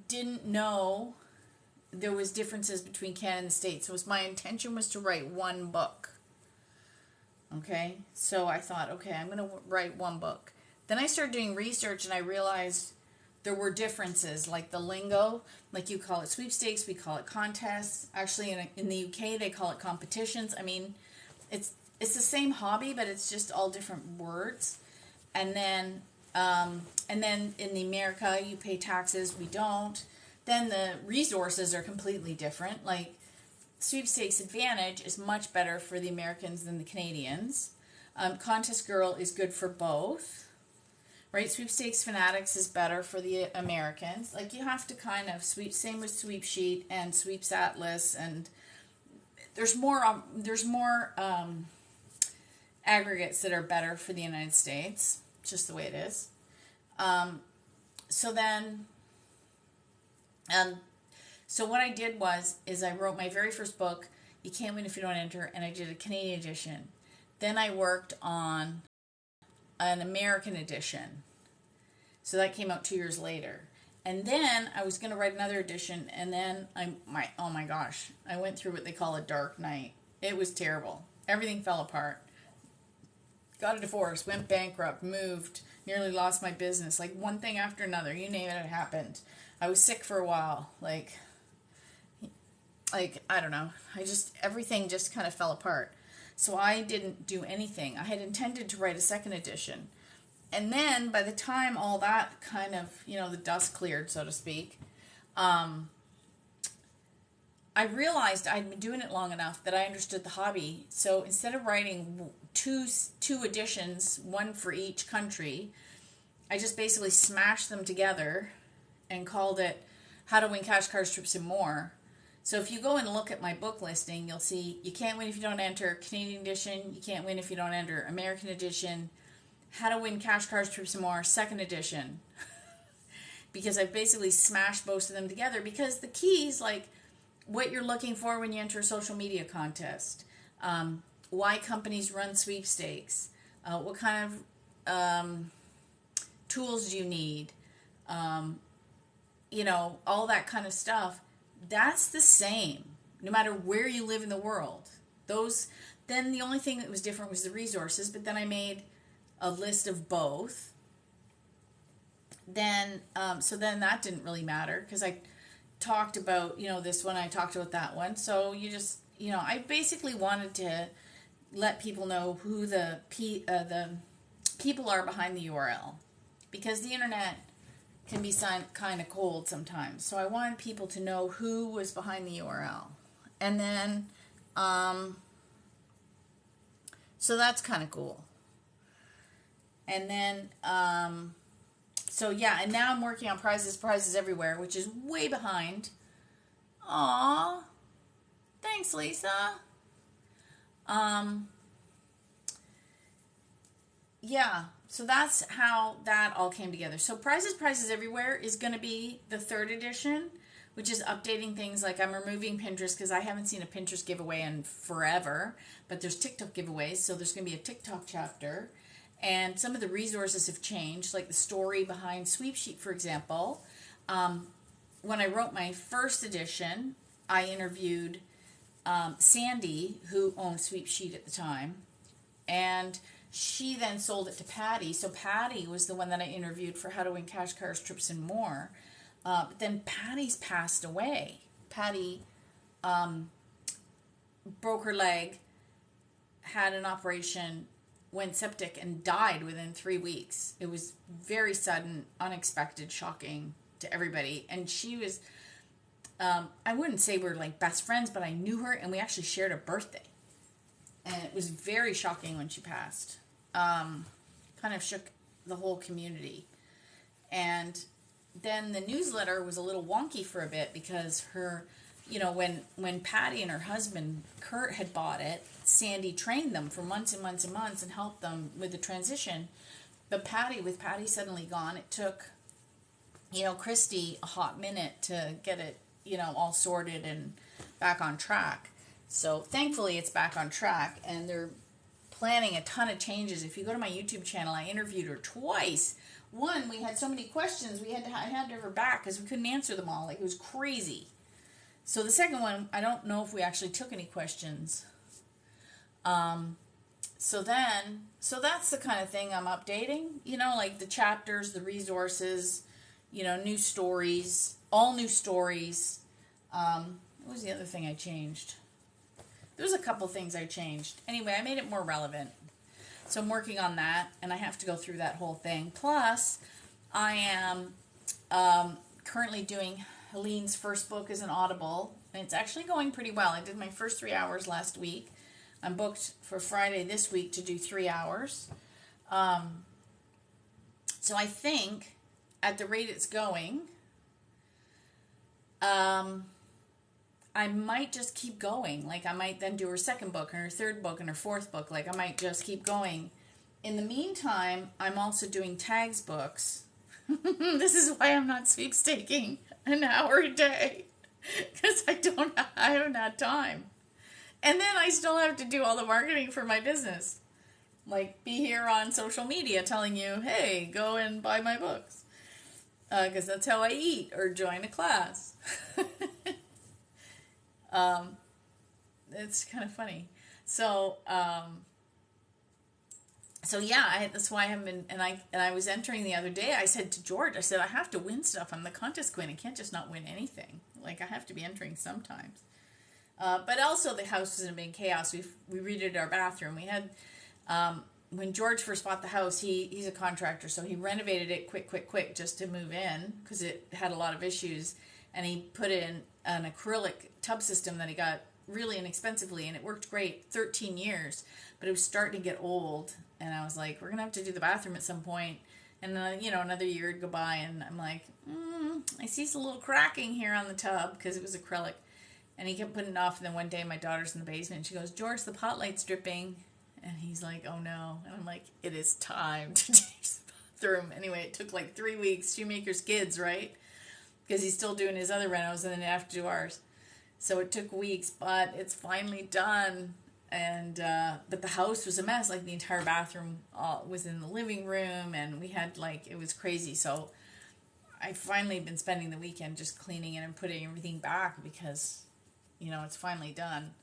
didn't know there was differences between Canada and the States. So my intention was to write one book. Okay, so I thought, okay, I'm going to write one book. Then I started doing research and I realized there were differences, like the lingo, like you call it sweepstakes, we call it contests. Actually, in the UK, they call it competitions. I mean, it's the same hobby, but it's just all different words. And then in the America, you pay taxes, we don't. Then the resources are completely different. Like, Sweepstakes Advantage is much better for the Americans than the Canadians. Contest Girl is good for both. Right? Sweepstakes Fanatics is better for the Americans. Like, you have to kind of same with Sweepsheet and Sweeps Atlas, and there's more aggregates that are better for the United States. Just the way it is. So what I did is I wrote my very first book, You Can't Win If You Don't Enter, and I did a Canadian edition. Then I worked on an American edition. So that came out 2 years later. And then I was going to write another edition, and then oh my gosh, I went through what they call a dark night. It was terrible. Everything fell apart. Got a divorce, went bankrupt, moved, nearly lost my business. Like, one thing after another, you name it, it happened. I was sick for a while. Like I don't know. Everything just kind of fell apart. So I didn't do anything. I had intended to write a second edition. And then by the time all that kind of, the dust cleared, so to speak, I realized I'd been doing it long enough that I understood the hobby. So instead of writing two editions, one for each country, I just basically smashed them together and called it How to Win Cash, Cards, Trips, and More. So if you go and look at my book listing, you'll see You Can't Win If You Don't Enter, Canadian edition, You Can't Win If You Don't Enter, American edition, How to Win Cash, Cards, Trips, and More, second edition. Because I've basically smashed most of them together, because the keys, like what you're looking for when you enter a social media contest, why companies run sweepstakes, what kind of tools do you need, all that kind of stuff. That's the same, no matter where you live in the world. Then the only thing that was different was the resources, but then I made a list of both. Then, so then that didn't really matter, because I talked about, this one, I talked about that one. So you just, I basically wanted to let people know who the people are behind the URL, because the internet can be kind of cold sometimes. So I wanted people to know who was behind the URL. And then, so that's kind of cool. And then, so yeah, and now I'm working on Prizes Everywhere, which is way behind. Aww. Thanks, Lisa. Yeah, so that's how that all came together. So Prizes Everywhere is going to be the third edition, which is updating things. Like, I'm removing Pinterest because I haven't seen a Pinterest giveaway in forever, but there's TikTok giveaways, so there's going to be a TikTok chapter. And some of the resources have changed, like the story behind Sweepsheet, for example. When I wrote my first edition, I interviewed Sandy, who owned Sweepsheet at the time, and she then sold it to Patty. So Patty was the one that I interviewed for How to Win Cash, Cars, Trips, and More. But then Patty's passed away. Patty broke her leg, had an operation, went septic, and died within 3 weeks. It was very sudden, unexpected, shocking to everybody. And she was, I wouldn't say we're like best friends, but I knew her, and we actually shared a birthday. And it was very shocking when she passed. Kind of shook the whole community. And then the newsletter was a little wonky for a bit because her, when Patty and her husband Kurt had bought it, Sandy trained them for months and months and months and helped them with the transition. But with Patty suddenly gone, it took, Christy a hot minute to get it, all sorted and back on track. So thankfully it's back on track, and they're planning a ton of changes. If you go to my YouTube channel, I interviewed her twice. One, we had so many questions, I had to have her back because we couldn't answer them all. Like, it was crazy. So the second one, I don't know if we actually took any questions. So that's the kind of thing I'm updating, like the chapters, the resources, new stories, all new stories. What was the other thing I changed? There was a couple things I changed. Anyway, I made it more relevant. So I'm working on that, and I have to go through that whole thing. Plus, I am currently doing Helene's first book as an Audible, and it's actually going pretty well. I did my first 3 hours last week. I'm booked for Friday this week to do 3 hours. So I think at the rate it's going, I might just keep going. Like, I might then do her second book and her third book and her fourth book. Like, I might just keep going. In the meantime, I'm also doing Tags books. This is why I'm not sweepstaking an hour a day. Because I haven't had time. And then I still have to do all the marketing for my business. Like, be here on social media telling you, hey, go and buy my books. Because that's how I eat, or join a class. It's kind of funny. So yeah, that's why I haven't been, and I was entering the other day, I said to George, I have to win stuff. I'm the contest queen. I can't just not win anything. Like, I have to be entering sometimes. But also the house was in a big chaos. We redid our bathroom. We had, when George first bought the house, he's a contractor, so he renovated it quick, just to move in, because it had a lot of issues. And he put in an acrylic tub system that he got really inexpensively, and it worked great, 13 years. But it was starting to get old, and I was like, we're going to have to do the bathroom at some point. And then, another year would go by, and I'm like, I see some little cracking here on the tub, because it was acrylic. And he kept putting it off, and then one day my daughter's in the basement, and she goes, George, the pot light's dripping. And he's like, oh no. And I'm like, it is time to change the bathroom. Anyway, it took like 3 weeks, shoemaker's kids, right? Because he's still doing his other renos, and then have to do ours. So it took weeks, but it's finally done. And but the house was a mess. Like, the entire bathroom was in the living room, and we had, like, it was crazy. So I finally been spending the weekend just cleaning it and putting everything back, because it's finally done.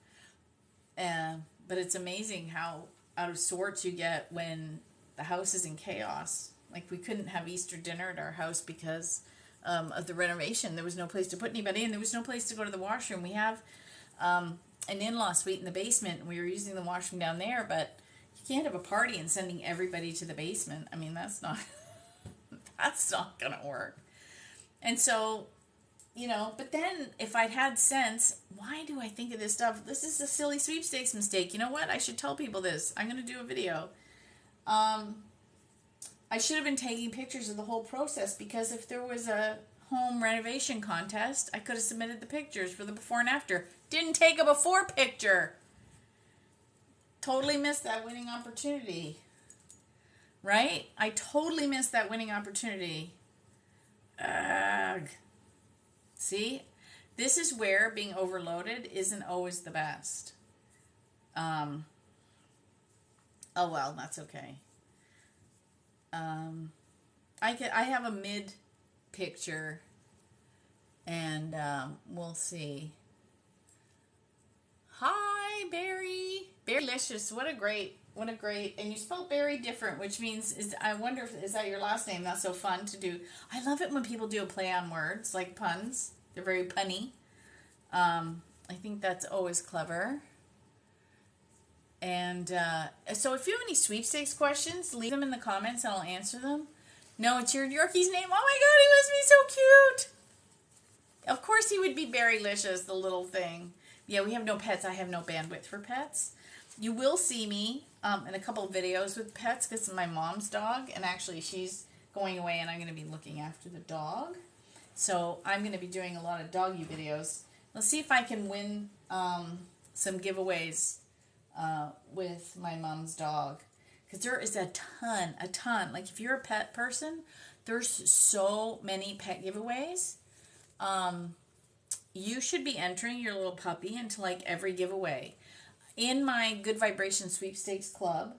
But it's amazing how out of sorts you get when the house is in chaos. Like, we couldn't have Easter dinner at our house because of the renovation. There was no place to put anybody, and there was no place to go to the washroom. We have an in-law suite in the basement, and we were using the washroom down there, but you can't have a party and sending everybody to the basement. I mean, that's not gonna work. And so, but then if I'd had sense, why do I think of this stuff? This is a silly sweepstakes mistake. You know what? I should tell people this. I'm going to do a video. I should have been taking pictures of the whole process, because if there was a home renovation contest, I could have submitted the pictures for the before and after. Didn't take a before picture. Totally missed that winning opportunity. Right? I totally missed that winning opportunity. Ugh. See? This is where being overloaded isn't always the best. Oh well, that's okay. I have a mid picture, and we'll see. Hi, Barry. Barrylicious. What a great. And you spell Barry different, which means I wonder is that your last name? That's so fun to do. I love it when people do a play on words, like puns. They're very punny. I think that's always clever. And so if you have any sweepstakes questions, leave them in the comments and I'll answer them. No, it's your Yorkie's name. Oh my god, he must be so cute. Of course he would be Berrylicious, the little thing. Yeah, we have no pets. I have no bandwidth for pets. You will see me in a couple of videos with pets because it's my mom's dog. And actually she's going away and I'm going to be looking after the dog. So I'm going to be doing a lot of doggy videos. Let's see if I can win some giveaways with my mom's dog. Because there is a ton. Like if you're a pet person, there's so many pet giveaways. You should be entering your little puppy into like every giveaway. In my Good Vibration Sweepstakes Club,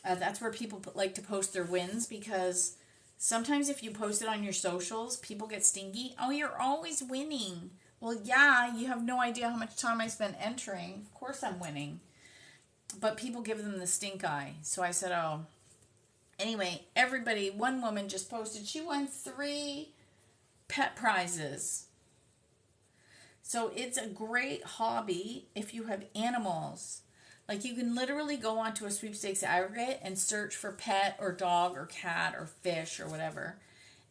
that's where people like to post their wins, because sometimes if you post it on your socials, people get stingy. Oh, you're always winning. Well, yeah, you have no idea how much time I spent entering. Of course I'm winning. But people give them the stink eye. So I said, oh. Anyway, everybody, one woman just posted, she won 3 pet prizes. So it's a great hobby if you have animals. Like you can literally go onto a sweepstakes aggregate and search for pet or dog or cat or fish or whatever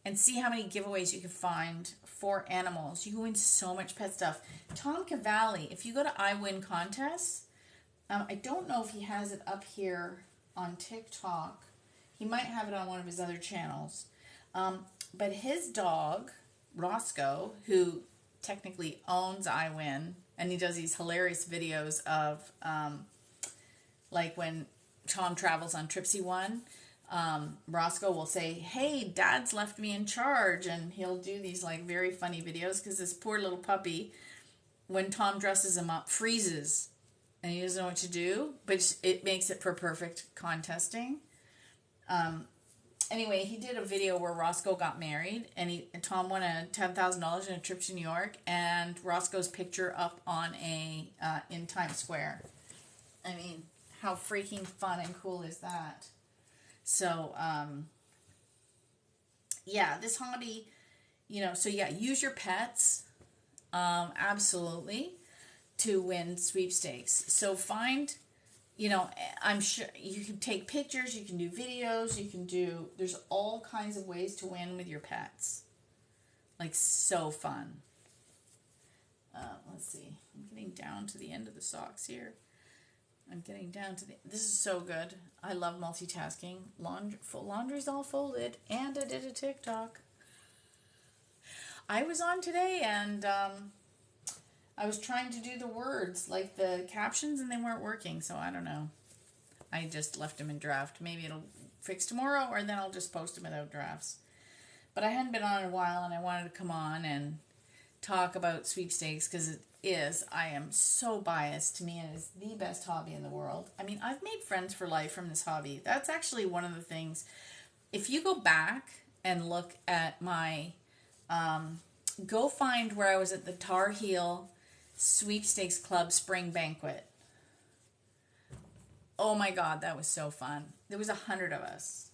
and see how many giveaways you can find for animals. You can win so much pet stuff. Tom Cavalli, if you go to I Win Contests, I don't know if he has it up here on TikTok. He might have it on one of his other channels. But his dog, Roscoe, who technically owns I Win, and he does these hilarious videos of like when Tom travels on trips he won, Roscoe will say, hey, Dad's left me in charge, and he'll do these like very funny videos because this poor little puppy, when Tom dresses him up, freezes and he doesn't know what to do, but it makes it for perfect contesting. Anyway, he did a video where Roscoe got married, and Tom won a $10,000 in a trip to New York, and Roscoe's picture up on in Times Square. I mean, how freaking fun and cool is that? So, yeah, this hobby, so yeah, use your pets, absolutely, to win sweepstakes. So find... I'm sure you can take pictures, you can do videos, there's all kinds of ways to win with your pets. Like, so fun. Let's see. I'm getting down to the end of the socks here. This is so good. I love multitasking. Laundry's all folded, and I did a TikTok. I was on today, and, I was trying to do the words, like the captions, and they weren't working, so I don't know. I just left them in draft. Maybe it'll fix tomorrow, or then I'll just post them without drafts. But I hadn't been on in a while, and I wanted to come on and talk about sweepstakes, because I am so biased. To me, it is the best hobby in the world. I mean, I've made friends for life from this hobby. That's actually one of the things. If you go back and look at my, go find where I was at the Tar Heel Sweepstakes Club Spring Banquet. Oh my God, that was so fun. There was 100 of us.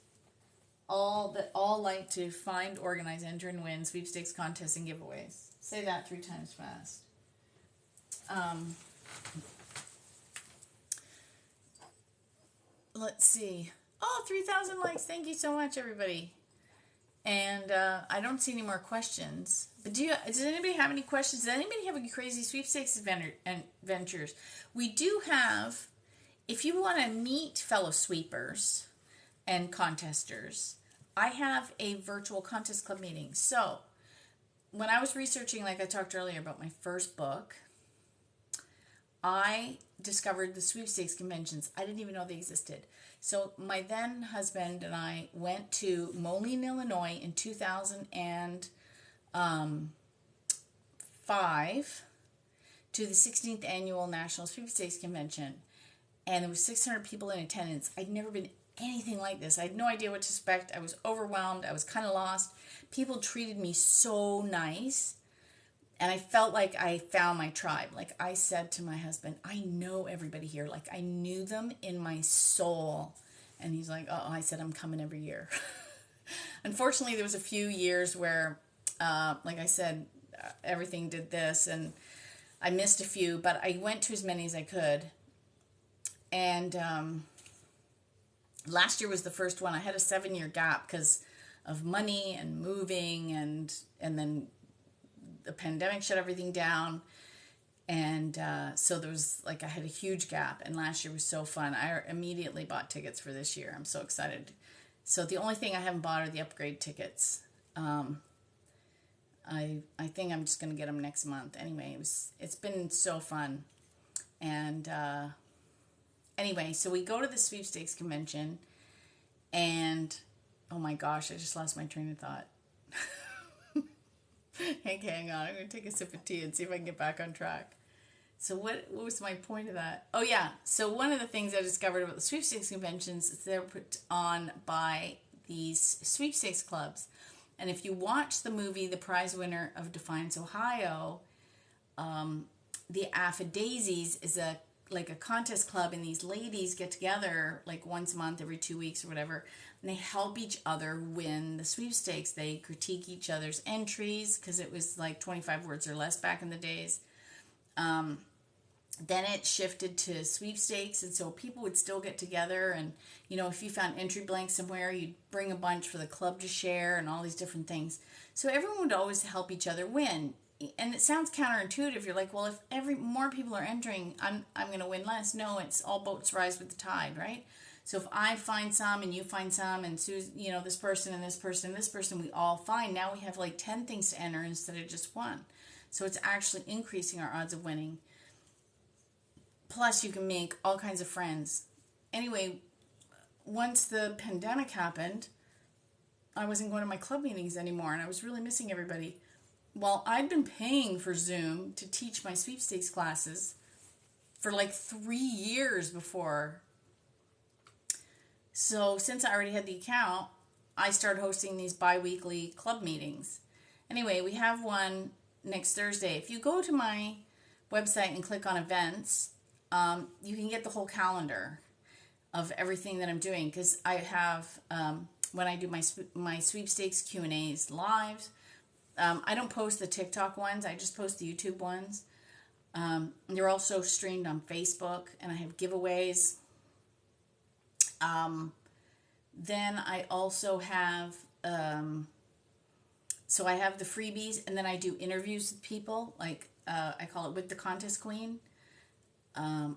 All like to find, organize, enter, and win sweepstakes contests and giveaways. Say that 3 times fast. Let's see. Oh, 3,000 likes. Thank you so much, everybody. And I don't see any more questions. But does anybody have any questions? Does anybody have any crazy sweepstakes adventures? We do have, if you want to meet fellow sweepers and contesters, I have a virtual contest club meeting. So when I was researching, like I talked earlier about my first book, I discovered the sweepstakes conventions. I didn't even know they existed. So my then husband and I went to Moline, Illinois in 2005 to the 16th Annual National Sweepstakes Convention. And there was 600 people in attendance. I'd never been anything like this. I had no idea what to expect. I was overwhelmed. I was kind of lost. People treated me so nice. And I felt like I found my tribe. Like I said to my husband, I know everybody here. Like I knew them in my soul. And he's like, oh, I said, I'm coming every year. Unfortunately, there was a few years where, like I said, everything did this. And I missed a few. But I went to as many as I could. And last year was the first one. I had a 7-year gap because of money and moving, and then the pandemic shut everything down. And so there was like, I had a huge gap, and last year was so fun. I immediately bought tickets for this year. I'm so excited. So the only thing I haven't bought are the upgrade tickets. I think I'm just gonna get them next month. Anyway, it's been so fun. And anyway, so we go to the sweepstakes convention, and oh my gosh, I just lost my train of thought. Hey, hang on. I'm gonna take a sip of tea and see if I can get back on track. So what was my point of that? Oh yeah. So one of the things I discovered about the sweepstakes conventions is they're put on by these sweepstakes clubs. And if you watch the movie The Prize Winner of Defiance, Ohio, the Daisies is a contest club, and these ladies get together like once a month, every 2 weeks or whatever, and they help each other win the sweepstakes. They critique each other's entries because it was like 25 words or less back in the days. Then it shifted to sweepstakes, and so people would still get together, and if you found entry blanks somewhere, you'd bring a bunch for the club to share and all these different things. So everyone would always help each other win. And it sounds counterintuitive. You're like, well, if more people are entering, I'm going to win less. No, it's all boats rise with the tide, right? So if I find some and you find some, and this person and this person and this person, we all find, now we have like 10 things to enter instead of just one. So it's actually increasing our odds of winning. Plus, you can make all kinds of friends. Anyway, once the pandemic happened, I wasn't going to my club meetings anymore, and I was really missing everybody. Well, I'd been paying for Zoom to teach my sweepstakes classes for like 3 years before. So since I already had the account, I started hosting these bi-weekly club meetings. Anyway, we have one next Thursday. If you go to my website and click on events, you can get the whole calendar of everything that I'm doing, because I have, when I do my sweepstakes Q&As live, I don't post the TikTok ones. I just post the YouTube ones. They're also streamed on Facebook, and I have giveaways. Then I also have, so I have the freebies, and then I do interviews with people, like I call it With the Contest Queen,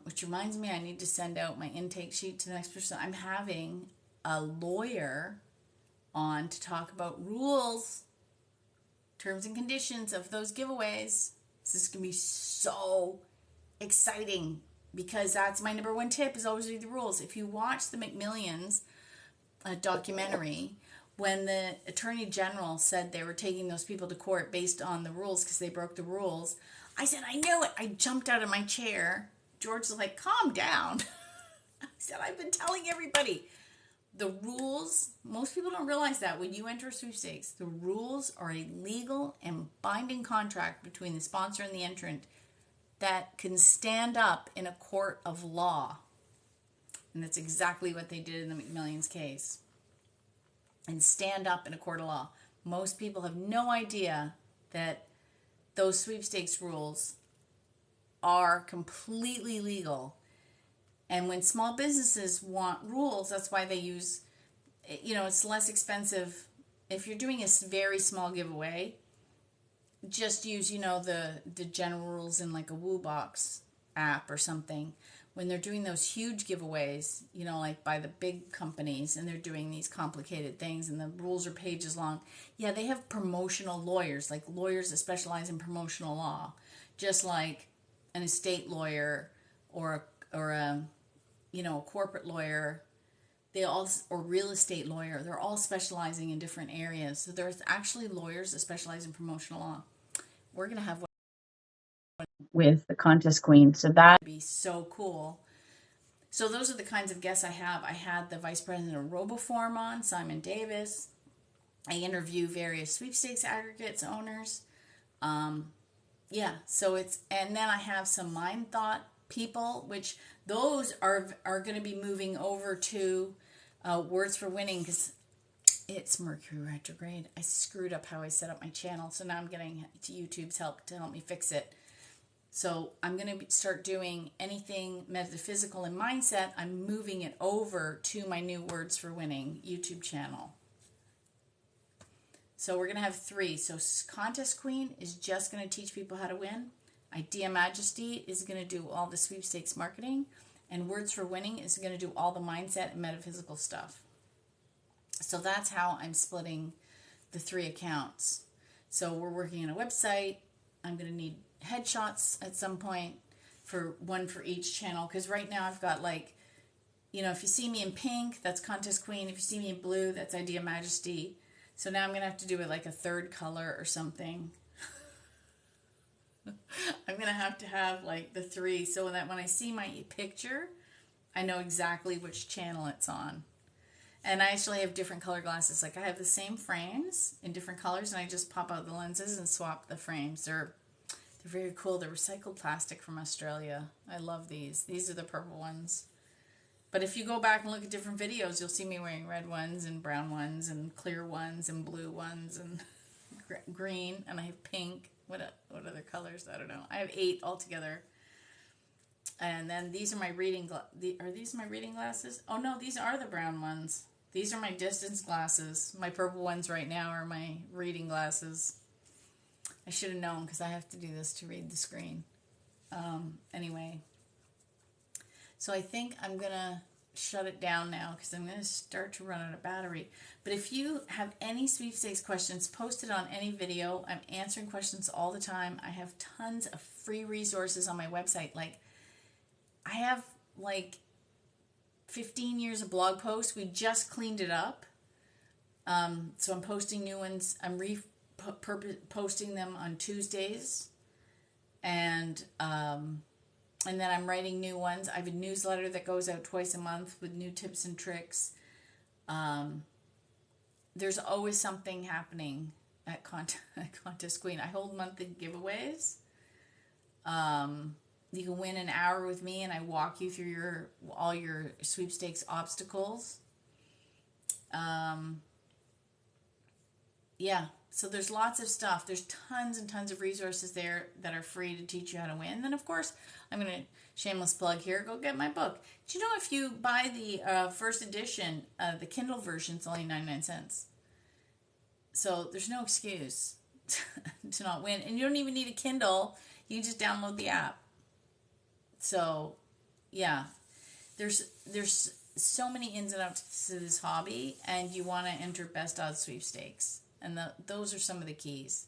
which reminds me I need to send out my intake sheet to the next person. I'm having a lawyer on to talk about rules, terms and conditions of those giveaways. This is going to be so exciting, because that's my number one tip, is always read the rules. If you watch the McMillions documentary, when the Attorney General said they were taking those people to court based on the rules because they broke the rules, I said, I knew it. I jumped out of my chair. George was like, calm down. I said, I've been telling everybody. The rules, most people don't realize that when you enter sweepstakes, the rules are a legal and binding contract between the sponsor and the entrant that can stand up in a court of law. And that's exactly what they did in the McMillions case. And stand up in a court of law. Most people have no idea that those sweepstakes rules are completely legal. And when small businesses want rules, that's why they use, it's less expensive. If you're doing a very small giveaway, just use, the general rules in like a WooBox app or something. When they're doing those huge giveaways, like by the big companies, and they're doing these complicated things and the rules are pages long, yeah, they have promotional lawyers, like lawyers that specialize in promotional law, just like an estate lawyer or a corporate lawyer, or real estate lawyer. They're all specializing in different areas. So there's actually lawyers that specialize in promotional law. We're going to have one with the contest queen. So that would be so cool. So those are the kinds of guests I have. I had the vice president of RoboForm on, Simon Davis. I interview various sweepstakes aggregates owners. And then I have some Mind Thought people, which those are going to be moving over to Words for Winning, because it's Mercury retrograde. I screwed up how I set up my channel, so now I'm getting to YouTube's help to help me fix it. So I'm going to start doing anything metaphysical and mindset. I'm moving it over to my new Words for Winning YouTube channel. So we're going to have 3. So Contest Queen is just going to teach people how to win. Idea Majesty is going to do all the sweepstakes marketing. And Words for Winning is going to do all the mindset and metaphysical stuff. So that's how I'm splitting the 3 accounts. So we're working on a website. I'm going to need headshots at some point, for one for each channel, because right now I've got, like, you know, if you see me in pink, that's Contest Queen. If you see me in blue, that's Idea Majesty. So now I'm going to have to do it like a third color or something. I'm going to have like the 3 so that when I see my picture, I know exactly which channel it's on. And I actually have different color glasses. Like, I have the same frames in different colors, and I just pop out the lenses and swap the frames. They're very cool. They're recycled plastic from Australia. I love these. These are the purple ones. But if you go back and look at different videos, you'll see me wearing red ones and brown ones and clear ones and blue ones and green. And I have pink. What other colors? I don't know. I have 8 altogether. And then these are my reading are these my reading glasses? Oh, no, these are the brown ones. These are my distance glasses. My purple ones right now are my reading glasses. I should have known, because I have to do this to read the screen. Anyway, so I think I'm going to shut it down now, because I'm going to start to run out of battery. But if you have any sweepstakes questions, post it on any video. I'm answering questions all the time. I have tons of free resources on my website. Like, I have like 15 years of blog posts. We just cleaned it up. So I'm posting new ones. I'm posting them on Tuesdays. And then I'm writing new ones. I have a newsletter that goes out twice a month with new tips and tricks. There's always something happening at Contest Queen. I hold monthly giveaways. You can win an hour with me, and I walk you through all your sweepstakes obstacles. Yeah, so there's lots of stuff. There's tons and tons of resources there that are free to teach you how to win. Then, of course, I'm going to shameless plug here. Go get my book. Do you know if you buy the first edition, the Kindle version, it's only 99 cents. So there's no excuse to not win. And you don't even need a Kindle. You can just download the app. So, yeah, there's so many ins and outs to this hobby, and you want to enter best odds sweepstakes. And those are some of the keys.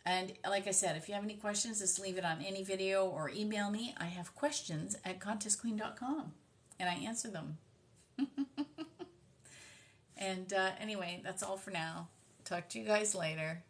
And like I said, if you have any questions, just leave it on any video or email me. I have questions at contestqueen.com, and I answer them. And anyway, that's all for now. Talk to you guys later.